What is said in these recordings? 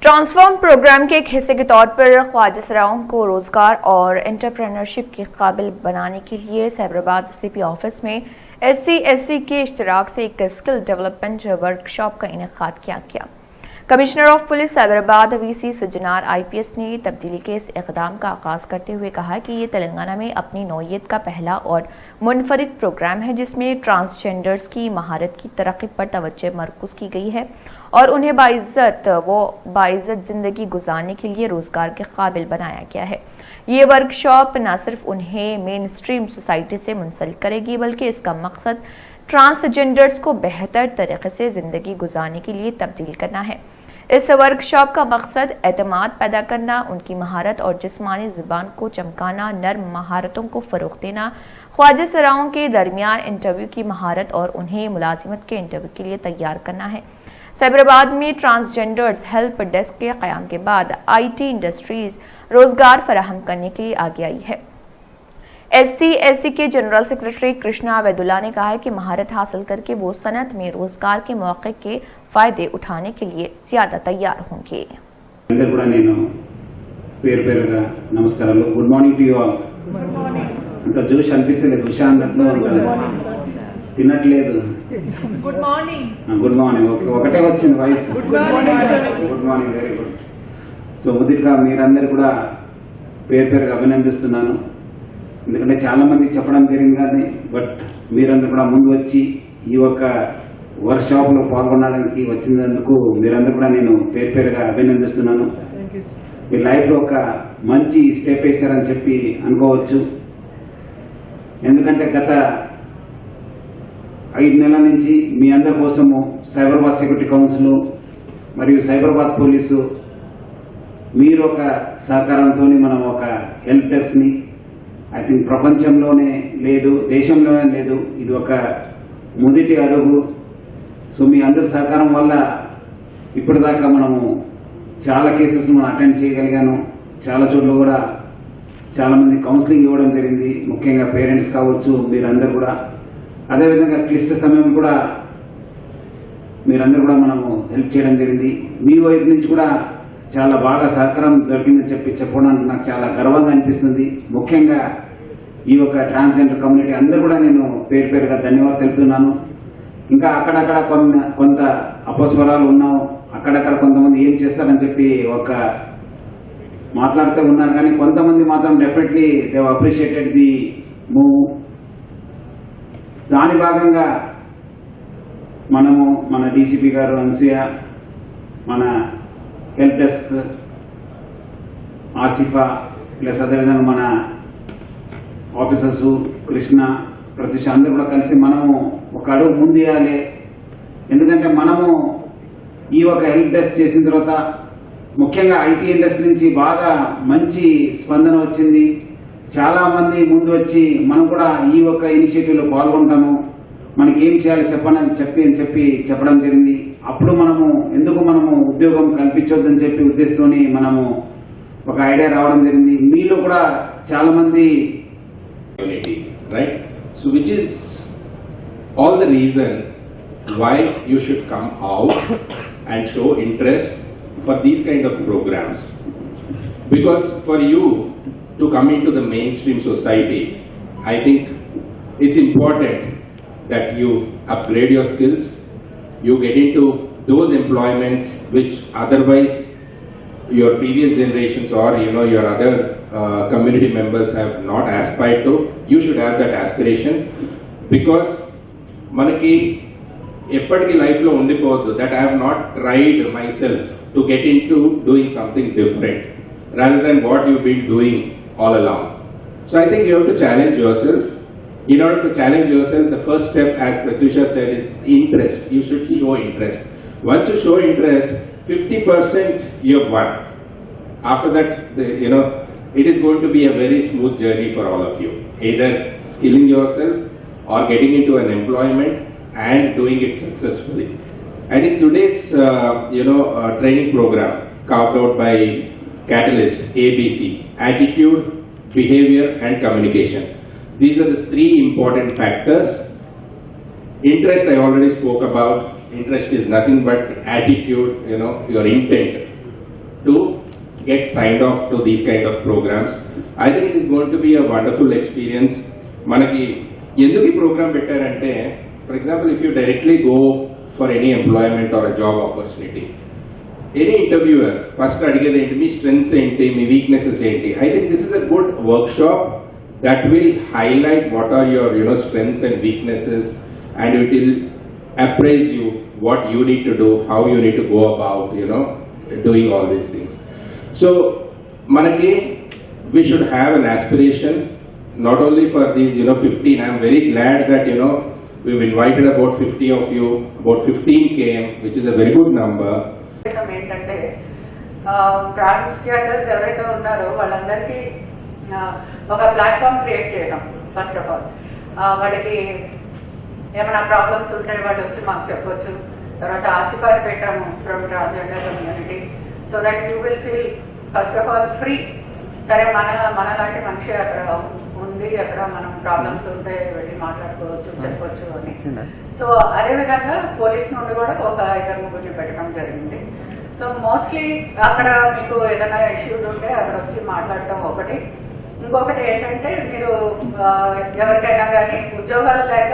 Transform programme के एक हिस्से के तौर पर ख्वाजा सराओं को रोजगार और एंटरप्रेन्योरशिप के काबिल बनाने के लिए साइबराबाद एससीपी ऑफिस में SC/SC के इश्तराक से एक स्किल डेवलपमेंट वर्कशॉप का इनेकाद किया गया। Commissioner of police Cyberabad VC Sajjanar IPS ने तब्दीली के इस इक़दाम का आगाज़ करते हुए कहा कि ये तेलंगाना में अपनी नौइयत का पहला और मुनफरिद प्रोग्राम है जिसमें ट्रांसजेंडर्स की महारत की तरक्की पर तवज्जो मरकूज़ की गई है और उन्हें बाइज़्ज़त ज़िंदगी गुजारने के लिए रोज़गार के काबिल बनाया गया है। ये वर्कशॉप न सिर्फ उन्हें मेन स्ट्रीम सोसाइटी से मुंसलिक करेगी बल्कि इसका मकसद ट्रांसजेंडर्स को बेहतर तरीके से ज़िंदगी गुजारने के लिए तब्दील करना है। इस वर्कशॉप का मकसद एतमाद पैदा करना, उनकी महारत और जिस्मानी ज़ुबान को चमकाना, नर्म महारतों को फ़रोग़ देना, ख्वाजा सराओं के दरमियान इंटरव्यू की महारत और उन्हें मुलाजिमत के इंटरव्यू के लिए तैयार करना है। साइबराबाद में ट्रांसजेंडर्स हेल्प डेस्क के क़याम के बाद IT इंडस्ट्रीज़ रोज़गार फराहम करने के लिए आगे आई है। SC/SC के जनरल सेक्रेटरी कृष्णा वैदुल्ला ने कहा है कि महारत हासिल करके वो सनत में रोज़गार के मौके के फ़ायदे उठाने के लिए ज़्यादा तैयार होंगे। Good morning to you all. అంత జోష్ అనిపిస్తలేదు ఉషాన్నట్లు తినట్లేదు గుడ్ మార్నింగ్ ఓకే ఒకటే వచ్చింది voice good morning very good so మొదటిగా మీరందరూ కూడా పేరుగా అభినందిస్తున్నాను ఎందుకంటే చాలా మంది చెప్పడం జరిగింది కానీ బట్ మీరందరూ కూడా ముందు వచ్చి ఈ యొక్క వర్క్ షాప్ లో పాల్గొనడానికి వచ్చినందుకు మీరందరూ కూడా నేను పేరుగా అభినందిస్తున్నాను మీ లైఫ్ లో ఒక మంచి స్టెప్ వేశారని చెప్పి అనుకోవచ్చు ఎందుకంటే గత 5 నెలల నుంచి మీ అందరి కోసము సైబరాబాద్ సెక్యూరిటీ కౌన్సిల్ మరియు సైబరాబాద్ పోలీసు మీరు ఒక సహకారంతో మనం ఒక హెల్ప్ డెస్క్ ని ఐ థింక్ ప్రపంచంలోనే లేదు దేశంలోనే లేదు ఇది ఒక మొదటి అడుగు సో మీ అందరి సహకారం వల్ల ఇప్పటిదాకా మనము చాలా కేసెస్ మనం అటెండ్ చేయగలిగాను చాలా చోట్ల కూడా చాలా మంది కౌన్సిలింగ్ ఇవ్వడం జరిగింది ముఖ్యంగా పేరెంట్స్ కావచ్చు మీరందరూ కూడా అదేవిధంగా క్లిష్ట సమయం కూడా మీరందరూ కూడా మనము హెల్ప్ చేయడం జరిగింది మీ వైపు నుంచి కూడా చాలా బాగా సహకారం దొరికిందని చెప్పడానికి నాకు చాలా గర్వంగా అనిపిస్తుంది ముఖ్యంగా ఈ యొక్క ట్రాన్స్జెండర్ కమ్యూనిటీ అందరూ కూడా నేను పేరుగా ధన్యవాదాలు తెలుపుతున్నాను ఇంకా అక్కడక్కడ కొంత అపస్వరాలు ఉన్నాం అక్కడక్కడ కొంతమంది ఏం చేస్తారని చెప్పి ఒక మాట్లాడుతూ ఉన్నారు కానీ కొంతమంది మాత్రం definitely they appreciated the move దాని భాగంగా మనము మన DCP గారు అన్సూయ మన హెల్ప్ డెస్క్ ఆసిఫా ప్లస్ అదేవిధంగా మన ఆఫీసర్స్ కృష్ణ ప్రత్యూష అందరూ కూడా కలిసి మనము ఒక అడుగు ముందేయాలి ఎందుకంటే మనము ఈ ఒక హెల్ప్ డెస్క్ చేసిన తర్వాత ముఖ్యంగా IT ఇండస్ట్రీ నుంచి బాగా మంచి స్పందన వచ్చింది చాలా మంది ముందు వచ్చి మనం కూడా ఈ ఒక ఇనిషియేటివ్ లో పాల్గొంటాము మనకి ఏం చేయాలి చెప్పడం జరిగింది అప్పుడు మనము ఎందుకు మనము ఉద్యోగం కల్పించొద్దని చెప్పి ఉద్దేశంతోని మనము ఒక ఐడియా రావడం జరిగింది మీలో కూడా చాలా మంది right so which is all the reason why you should come out and show interest for these kind of programs, because for you to come into the mainstream society, I think it's important that you upgrade your skills, you get into those employments which otherwise your previous generations or your other community members have not aspired to. You should have that aspiration, because manaki ఎప్పటికీ లైఫ్లో ఉండిపోవద్దు that I have not tried myself to get into doing something different rather than what you been doing all along. So I think you have to challenge yourself. In order to challenge yourself, the first step, as Pratyusha said, is interest. You should show interest. Once you show interest, 50% you have won. After that, it is going to be a very smooth journey for all of you. Either skilling yourself or getting into an employment and doing it successfully. I think today's training program carved out by Catalyst ABC, attitude, behavior and communication. These are the 3 important factors. Interest I already spoke about. Interest is nothing but attitude, your intent. to get signed off to these kind of programs. I think it is going to be a wonderful experience. Manaki enduku ee program పెట్టారంటే, for example, if you directly go for any employment or a job opportunity, any interviewer first అడిగేది ఏంటి, మీ strengths ఏంటి, మీ weaknesses ఏంటి. I think this is a good workshop that will highlight what are your strengths and weaknesses, and it will appraise you what you need to do, how you need to go about doing all these things. So manaki we should have an aspiration not only for these 15. I am very glad that we've invited about 50 of you, about 15 came, which is a very good number. ఏంటంటే transgenders ఎవరైతే ఉన్నారో వాళ్ళందరికీ ఒక platform create చేయడం. First of all వాళ్ళకి ఏమైనా problems ఉంటే వాళ్ళు వచ్చి మాకు చెప్పొచ్చు. తర్వాత ఆసిఫార్ పెట్టాము from transgender community, so that you will feel first of all free. సరే మనలాంటి మనిషి అక్కడ ఉంది, అక్కడ మనం ప్రాబ్లమ్స్ ఉంటే వెళ్ళి మాట్లాడుకోవచ్చు, చెప్పొచ్చు అని. సో అదేవిధంగా పోలీస్ నుండి కూడా ఒక 2-3 పెట్టడం జరిగింది. సో మోస్ట్లీ అక్కడ మీకు ఏదైనా ఇష్యూస్ ఉంటే అక్కడ వచ్చి మాట్లాడటం ఒకటి. ఇంకొకటి ఏంటంటే మీరు ఎవరికైనా కానీ ఉద్యోగాలు లేక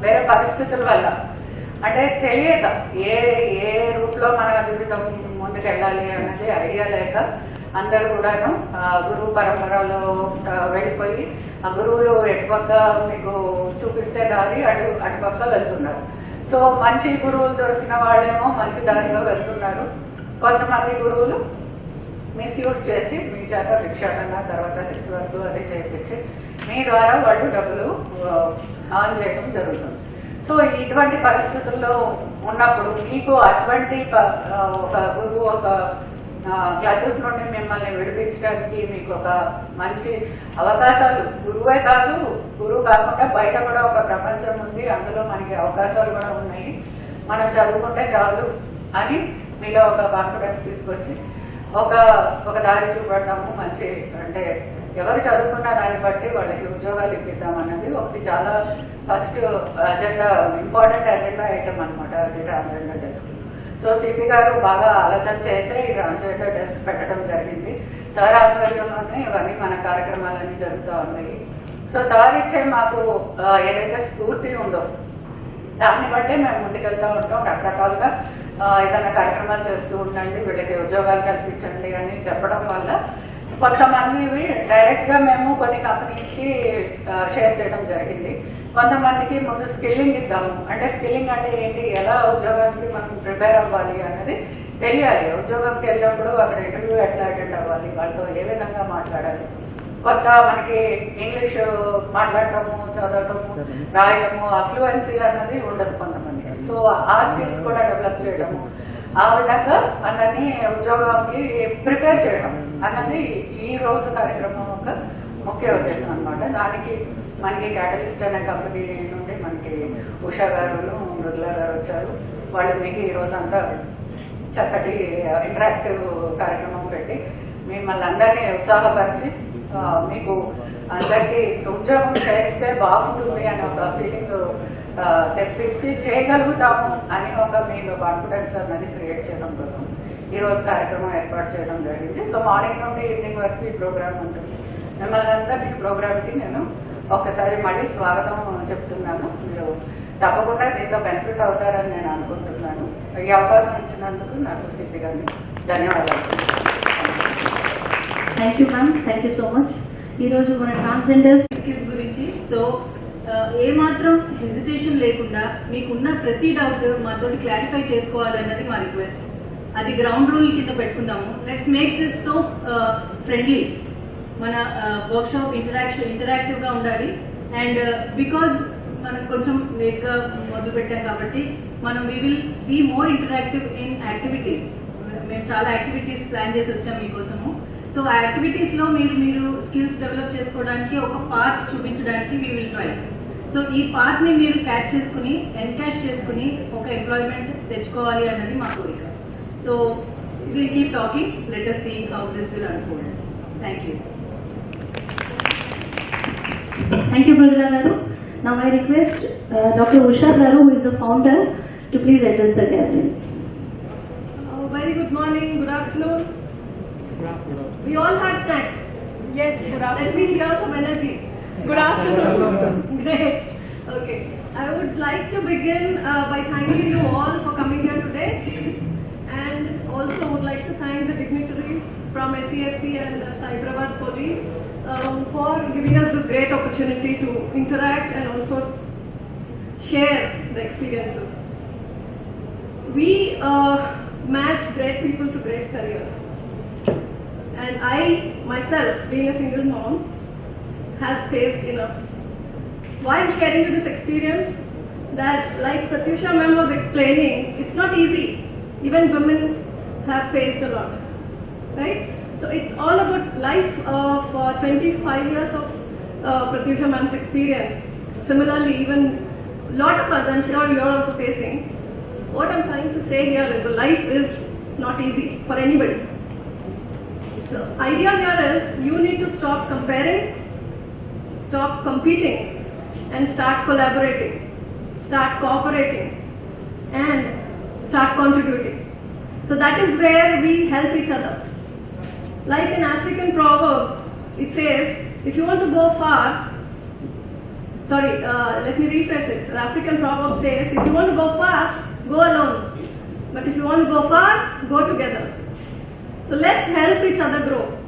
వేరే పరిస్థితుల వల్ల, అంటే తెలియక ఏ రూట్లో మన జీవితం ముందుకెళ్ళాలి అన్నది ఐడియా లేక అందరూ కూడాను గురువు పరంపరలో వెళ్ళిపోయి ఆ గురువులు ఎటుపక్క మీకు చూపిస్తే దారి అటుపక్క వెళ్తున్నారు. సో మంచి గురువులు దొరికిన వాళ్ళేమో మంచి దారిలో వెళ్తున్నారు. కొంతమంది గురువులు మిస్యూజ్ చేసి మీ చేత భిక్షాటన, తర్వాత సెక్స్ వర్క్ అది చేయించి మీ ద్వారా వాళ్ళు డబ్బులు ఆన్ చేయడం జరుగుతుంది. సో ఇటువంటి పరిస్థితుల్లో ఉన్నప్పుడు మీకు అటువంటి ఒక గురువు ఒక క్లాసెస్ నుండి మిమ్మల్ని విడిపించడానికి మీకు ఒక మంచి అవకాశాలు, గురువే కాదు, గురువు కాకుండా బయట కూడా ఒక ప్రపంచం ఉంది, అందులో మనకి అవకాశాలు కూడా ఉన్నాయి, మనం చదువుకుంటే చాలు అని మీలో ఒక కాన్ఫిడెన్స్ తీసుకొచ్చి ఒక దారి చూపడము. మంచి అంటే ఎవరు చదువుకున్న దాన్ని బట్టి వాళ్ళకి ఉద్యోగాలు ఇప్పిద్దాం అన్నది ఒకటి చాలా first agenda, important agenda item అనమాట అది ట్రాన్స్జెండర్ డెస్క్. సో సిపి గారు బాగా ఆలోచన చేసే ఈ ట్రాన్స్జెండర్ డెస్క్ పెట్టడం జరిగింది. సార్ ఆధ్వర్యంలోనే ఇవన్నీ మన కార్యక్రమాలన్నీ జరుగుతూ ఉన్నాయి. సో సార్ ఇచ్చే మాకు ఏదైతే స్ఫూర్తి ఉందో దాన్ని బట్టే మేము ముందుకెళ్తూ ఉంటాం. రకరకాలుగా ఏదైనా కార్యక్రమాలు చేస్తూ ఉండండి, వీళ్ళకి ఉద్యోగాలు కల్పించండి అని చెప్పడం వల్ల కొంతమంది డైరెక్ట్ గా మేము కొన్ని కంపెనీస్ కి షేర్ చేయడం జరిగింది. కొంతమందికి ముందు స్కిల్లింగ్ ఇద్దాము, అంటే స్కిల్లింగ్ అంటే ఏంటి, ఎలా ఉద్యోగానికి మనం ప్రిపేర్ అవ్వాలి అన్నది తెలియాలి. ఉద్యోగంకి వెళ్ళినప్పుడు అక్కడ ఇంటర్వ్యూ ఎట్లా అటెండ్ అవ్వాలి, వాళ్ళతో ఏ విధంగా మాట్లాడాలి, కొత్త మనకి ఇంగ్లీష్ మాట్లాడటము, చదవటము, రాయటము, అఫ్లూయెన్సీ అన్నది ఉండదు కొంతమంది. సో ఆ స్కిల్స్ కూడా డెవలప్ చేయడము, ఆ విధంగా అన్నది ఉద్యోగానికి ప్రిపేర్ చేయడం అన్నది ఈ రోజు కార్యక్రమం యొక్క ముఖ్య ఉద్దేశం అనమాట. దానికి మనకి క్యాటలిస్ట్ అనే కంపెనీ నుండి మనకి ఉషా గారు, మృదులా గారు వచ్చారు. వాళ్ళు మీకు ఈ రోజంతా చక్కటి ఇంటరాక్టివ్ కార్యక్రమం పెట్టి మిమ్మల్ని అందరినీ ఉత్సాహపరిచి మీకు అందరికీ ఉద్యోగం చేస్తే బాగుంటుంది అనే ఒక ఫీలింగ్ తెప్పించి చేయగలుగుతాము అని ఒక మీకు కాన్ఫిడెన్స్ అన్నది క్రియేట్ చేయడం కోసం ఈరోజు కార్యక్రమం ఏర్పాటు చేయడం జరిగింది. సో మార్నింగ్ నుండి ఈవినింగ్ వరకు ఈ ప్రోగ్రామ్ ఉంటుంది. మిమ్మల్ని అందరికీ ఈ ప్రోగ్రామ్కి నేను ఒక్కసారి మళ్ళీ స్వాగతం చెప్తున్నాను. మీరు తప్పకుండా దీంతో బెనిఫిట్ అవుతారని నేను అనుకుంటున్నాను. ఈ అవకాశం ఇచ్చినందుకు నాకు స్థితి గారిని ధన్యవాదాలు. Thank you ma'am, thank you so much. ఈరోజు మన ట్రాన్స్జెండర్ స్కిల్స్ గురించి ఏమాత్రం హెజిటేషన్ లేకుండా మీకున్న ప్రతి డౌట్ మాతోటి క్లారిఫై చేసుకోవాలన్నది మా రిక్వెస్ట్. అది గ్రౌండ్ రూల్ కింద పెట్టుకుందాము. Let's make this so friendly. మన వర్క్షాప్ ఇంటరాక్టివ్గా ఉండాలి. అండ్ బికాజ్ మనం కొంచెం లేట్గా మొదలు పెట్టాం కాబట్టి మనం we will be more interactive in activities. మేము చాలా యాక్టివిటీస్ ప్లాన్ చేసి వచ్చాం మీకోసము. సో ఆ యాక్టివిటీస్లో మీరు స్కిల్స్ డెవలప్ చేసుకోవడానికి ఒక పాత్ చూపించడానికి వీ విల్ ట్రై. సో ఈ పాత్ని మీరు క్యాచ్ చేసుకుని ఎన్కాష్ చేసుకుని ఒక ఎంప్లాయ్మెంట్ తెచ్చుకోవాలి అన్నది మా కోరిక. So will keep talking, let us see how this will unfold. Thank you. Thank you, Mridula garu. Now I request Dr. Usha garu, who is the founder, to please address the gathering. very good morning, good afternoon. We all had snacks. Yes, good Let me hear some energy. Good afternoon. Great. Okay. I would like to begin by thanking you all for coming here today, and also would like to thank the dignitaries from SCSC and Cyberabad Police for giving us this great opportunity to interact and also share the experiences. We match great people to great careers. And I, myself, being a single mom, has faced enough. Why I'm sharing you this experience? That, like Pratyusha ma'am was explaining, it's not easy. Even women have faced a lot, right? So it's all about life of 25 years of Pratyusha ma'am's experience. Similarly, even a lot of us, I'm sure you're also facing. What I'm trying to say here is life is not easy for anybody. The idea here is you need to stop comparing, stop competing, and start collaborating, start cooperating, and start contributing. So that is where we help each other. Like an African proverb, it says, if you want to go far, let me rephrase it. The African proverb says, if you want to go fast, go alone. But if you want to go far, go together. So let's help each other grow.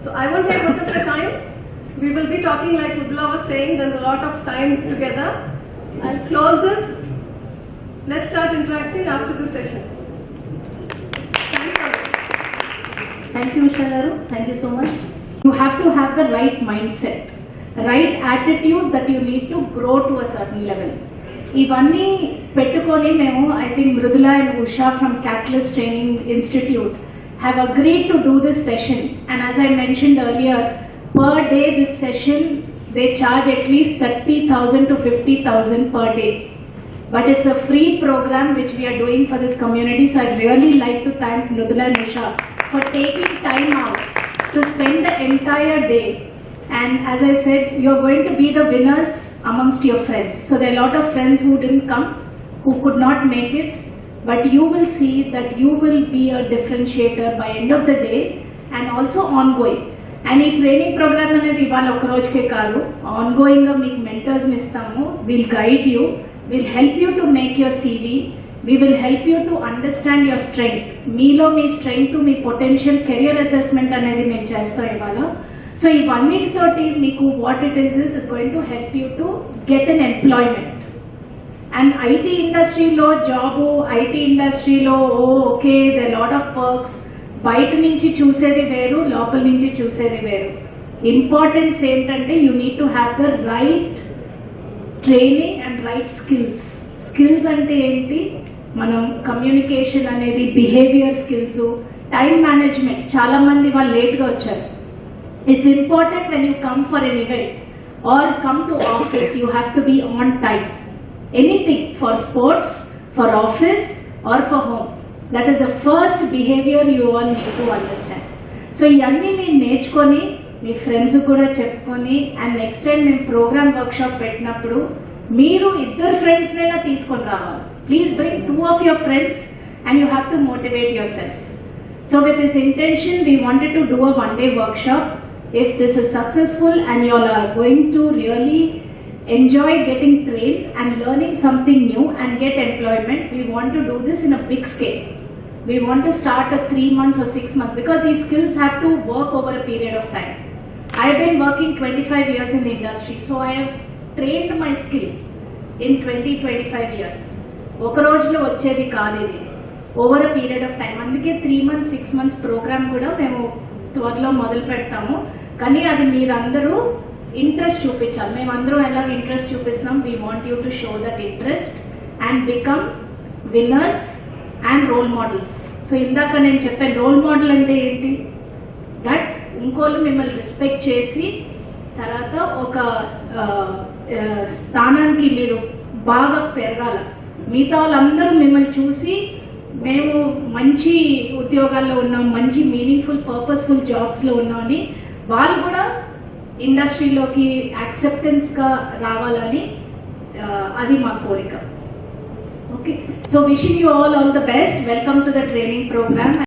So I won't take much of your time. We will be talking like Udla was saying, there's a lot of time together. I'll close this. Let's start interacting after this session. Thank you, Usha Garu. Thank you so much. You have to have the right mindset, right attitude that you need to grow to a certain level. ఇవన్నీ పెట్టుకొని మేము I think Mridula and Usha from Catalyst Training Institute have agreed to do this session, and as I mentioned earlier, per day this session they charge at least 30,000 to 50,000 per day, but it's a free program which we are doing for this community. So I'd really like to thank Mridula and Usha for taking time out to spend the entire day. And as I said, you're going to be the winners amongst your friends. So there are a lot of friends who didn't come, who could not make it, but you will see that you will be a differentiator by end of the day and also ongoing. And ఈ training programme అనేది ఇవాళ ఒక రోజుకే కాదు, ఆన్గోయింగ్గా మీకు మెంటర్స్ని ఇస్తాము. Will guide you, will help you to make your CV, we will help you to understand your strength. మీలో మీ strength, మీ potential, career assessment అనేది మేము చేస్తాం ఇవాళ. సో ఇవన్నిటితోటి మీకు what it is going to help you to get an employment. And IT ఇండస్ట్రీలో job, IT ఇండస్ట్రీలో okay they lot of perks, బయట నుంచి చూసేది వేరు, లోపల నుంచి చూసేది వేరు. ఇంపార్టెన్స్ ఏంటంటే you need to have the right training and right skills. Skills అంటే ఏంటి? మనం కమ్యూనికేషన్ అనేది, బిహేవియర్ స్కిల్స్, టైం మేనేజ్మెంట్. చాలా మంది వాళ్ళు లేట్గా వచ్చారు. It's important when you come for an event or come to office, you have to be on time. Anything for sports, for office or for home, that is the first behaviour you all need to understand. So ఇవన్నీ మీరు నేర్చుకొని మీ friends కూడా చెప్పుకొని, and next time మేము programme workshop పెట్టినప్పుడు మీరు ఇద్దరు ఫ్రెండ్స్నైనా తీసుకొని రావాలి. Please bring 2 of your friends and you have to motivate yourself. So with this intention, we wanted to do a one-day workshop. If this is successful and you all are going to really enjoy getting trained and learning something new and get employment, we want to do this in a big scale. We want to start at 3 months or 6 months, because these skills have to work over a period of time. I have been working 25 years in the industry, so I have trained my skill in 20-25 years. ఒక రోజులో వచ్చేది కాదు, ఇది over a period of time. అందుకే 3 months 6 months programme కూడా మేము త్వరలో మొదలు పెడతాము. కానీ అది మీరందరూ ఇంట్రెస్ట్ చూపించాలి. మేమందరం ఎలా ఇంట్రెస్ట్ చూపిస్తున్నాం, we want you to show that interest and become winners and role models. So ఇందాక నేను చెప్పాను, రోల్ మోడల్ అంటే ఏంటి? దట్ ఇంకోళ్ళు మిమ్మల్ని రెస్పెక్ట్ చేసి తర్వాత ఒక స్థానానికి మీరు బాగా పెరగాల. మిగతా వాళ్ళందరూ మిమ్మల్ని చూసి మేము మంచి ఉద్యోగాల్లో ఉన్నాం, మంచి మీనింగ్ఫుల్ పర్పస్ఫుల్ జాబ్స్లో ఉన్నామని వాళ్ళు కూడా ఇండస్ట్రీలోకి యాక్సెప్టెన్స్గా రావాలని అది మా కోరిక. Okay, so wishing you all the best. Welcome to the training program.